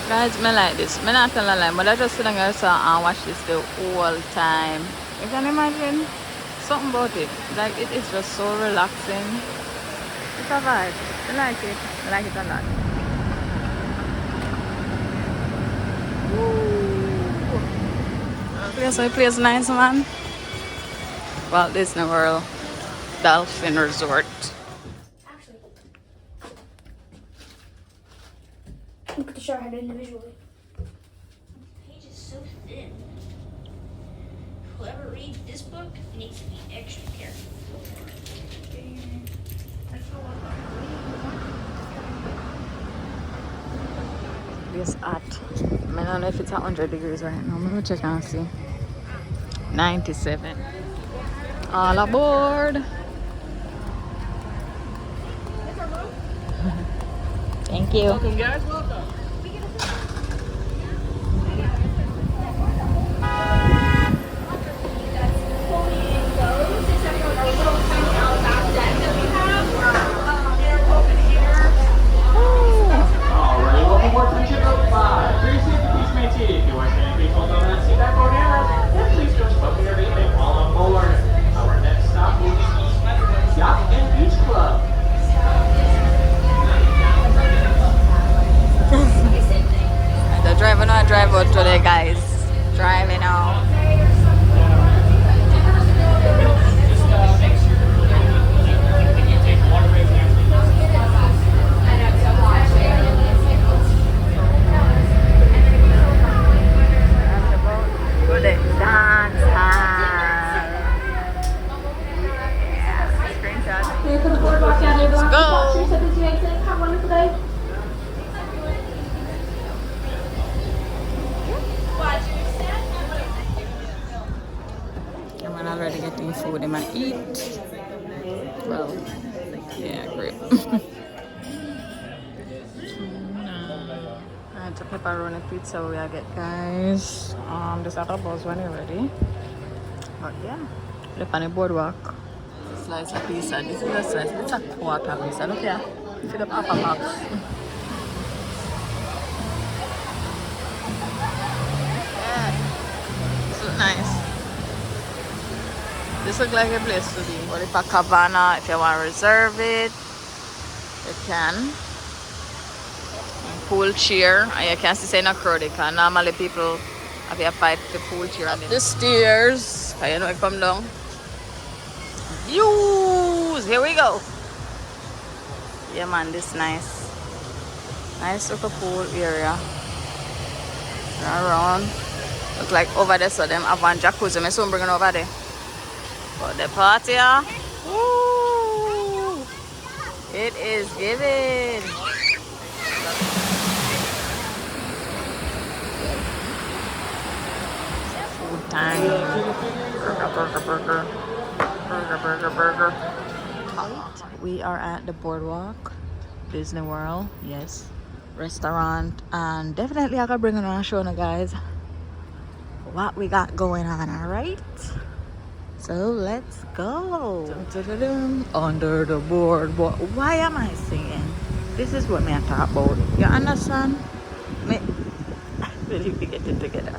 Guys, me like this. Me not tell a lie, but I just sit down here so and watch this the whole time. You can imagine something about it. Like it is just so relaxing. It's a vibe. I like it. I like it a lot. Woo. Place nice, man. Walt Disney World, Dolphin Resort. Actually, you put the shower head individually. The page is so thin. Whoever reads this book needs to be extra careful. It's hot. I don't know if it's 100 degrees right now. I'm gonna check and see. 97. All aboard. Thank you. Welcome, guys. Welcome. Alright, welcome aboard to Ship 5. For your safety, please maintain. If you are staying, please hold on to that seatback or handle. And please don't smoke in your vehicle while on board. Our next stop will be East Yacht and Beach Club. The driver not drive out today, guys. Driving out. Go to dance hall. Yeah, screenshot. Here for the boardwalk down there. Let's go. Have one today. I'm already getting food in my eat. Well, yeah, great. It's a pepperoni pizza we are get, guys. This other buzz when you're ready. But yeah, look on the boardwalk. Slice of pizza. This is a slice. It's a quarter pizza. Look here. Fill up half a box. Yeah, this looks nice. This looks like a place to be. Or if a cabana, if you want to reserve it, you can. Pool chair, and you can't say no crowd because normally people have to fight the pool chair. Up the stairs, you know, come down. Views, here we go. Yeah, man, this nice. Nice little pool area. Around. Look like over there, so them have one jacuzzi. I soon bring it over there. But the party, woo, it is giving. Food time. Burger. We are at the boardwalk, Disney World, yes, restaurant, and definitely I gotta bring it on show now, guys, what we got going on. All right. So let's go. Under the boardwalk. Why am I singing? This is what me I talk about. You understand? Me really we get it together.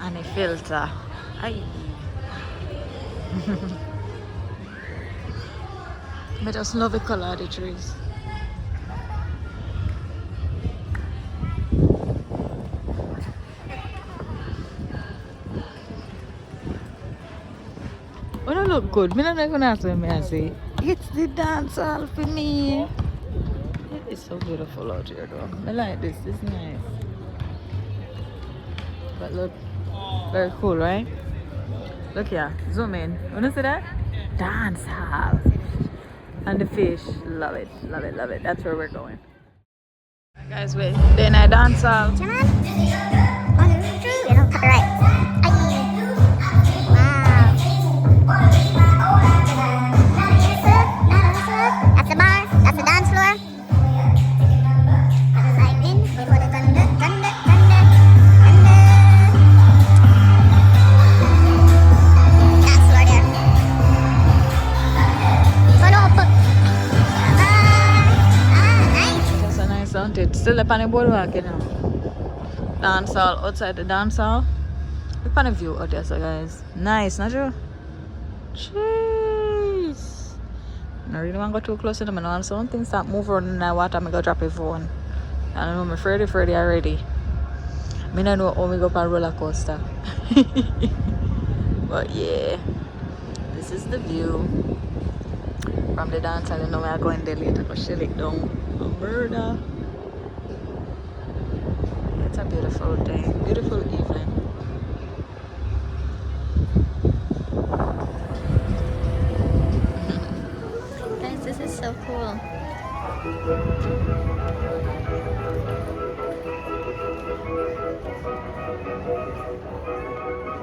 And a filter. Aye. I just love the color of the trees. When I look good, I'm not gonna ask me, I say, it's the dance hall for me. It is so beautiful out here though. I like this, it's nice. But look, very cool, right? Look here, zoom in. Wanna see that? Dance hall. And the fish, love it, love it, love it. That's where we're going. Alright guys, wait. Then I dance hall. Come on. 1, 2, 3. You know, copyright. Wow. That's the bar. That's the dance floor. That is like don't it? Still up on the boardwalk, you know. Dance hall, outside the dance hall. Look on the view out there, so guys. Nice, not you? Jeez. I really want to go too close to them and all. So one thing start moving around in the water, I'm going to drop a phone. I don't know, I'm Freddy already. I don't know how we go up a roller coaster. But yeah, this is the view from the dance. I don't know where I'm going there later because she licked down Alberta. It's a beautiful day, beautiful evening. Guys, this is so cool.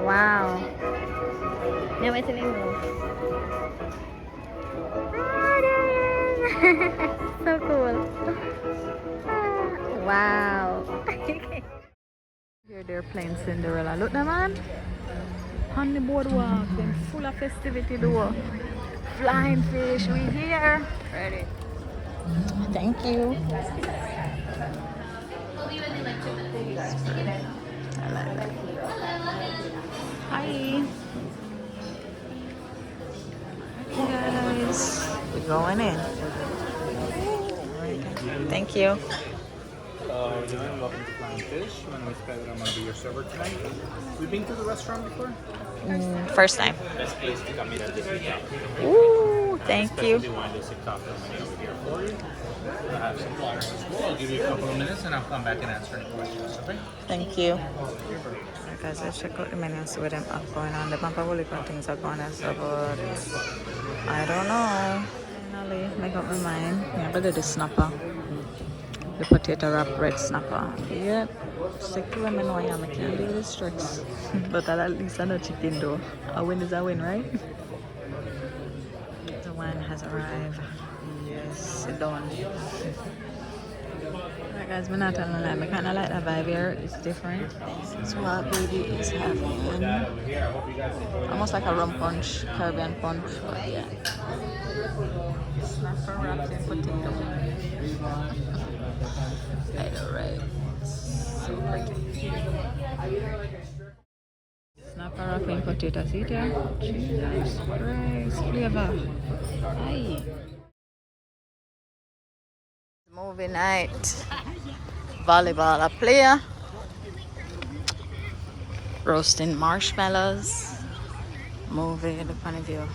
Wow. Now wait till we move. So cool. Wow. Here they're playing Cinderella. Look now, man. On the boardwalk, then full of festivity though. Flying fish, we here. Ready. Thank you. I like that. Hi. Guys, we're going in. Thank you. Hello, how are you doing? Welcome to Flying Fish. My name is Pedro. I'm going to be your server tonight. We've been to the restaurant before? First time. Best place to come eat at this weekend. Ooh, thank you. Especially wine listed cocktail menu over here for you. I have some water as well. I'll give you a couple of minutes and I'll come back and answer any questions, okay? Thank you. Alright guys, let's check out the menu and see what them are going on. The Pampabolic things are going on, so but I don't know. Finally, make up my mind. Yeah, but the snapper. The potato wrap red snapper. Yep. Stick to them and I am. I can't do this tricks. But at least I know chicken though. A win is a win, right? The wine has arrived. Yes, it's done. Alright guys, I'm not telling a lie. I kind of like that vibe here. It's different. This is what baby is having. Almost like a rum punch, Caribbean punch. But yeah. Snapper wrapped in potato. I know, right? So pretty. Snapper wrapped in potato. See there? Jesus Christ. Flavor. Aye. Movie night. Volleyball a player. Roasting marshmallows. Movie, the point of view.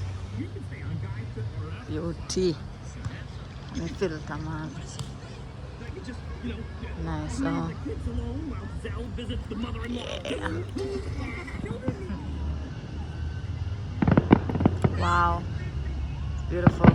Beauty. And filter, man. Nice, oh. Yeah. Wow. It's beautiful.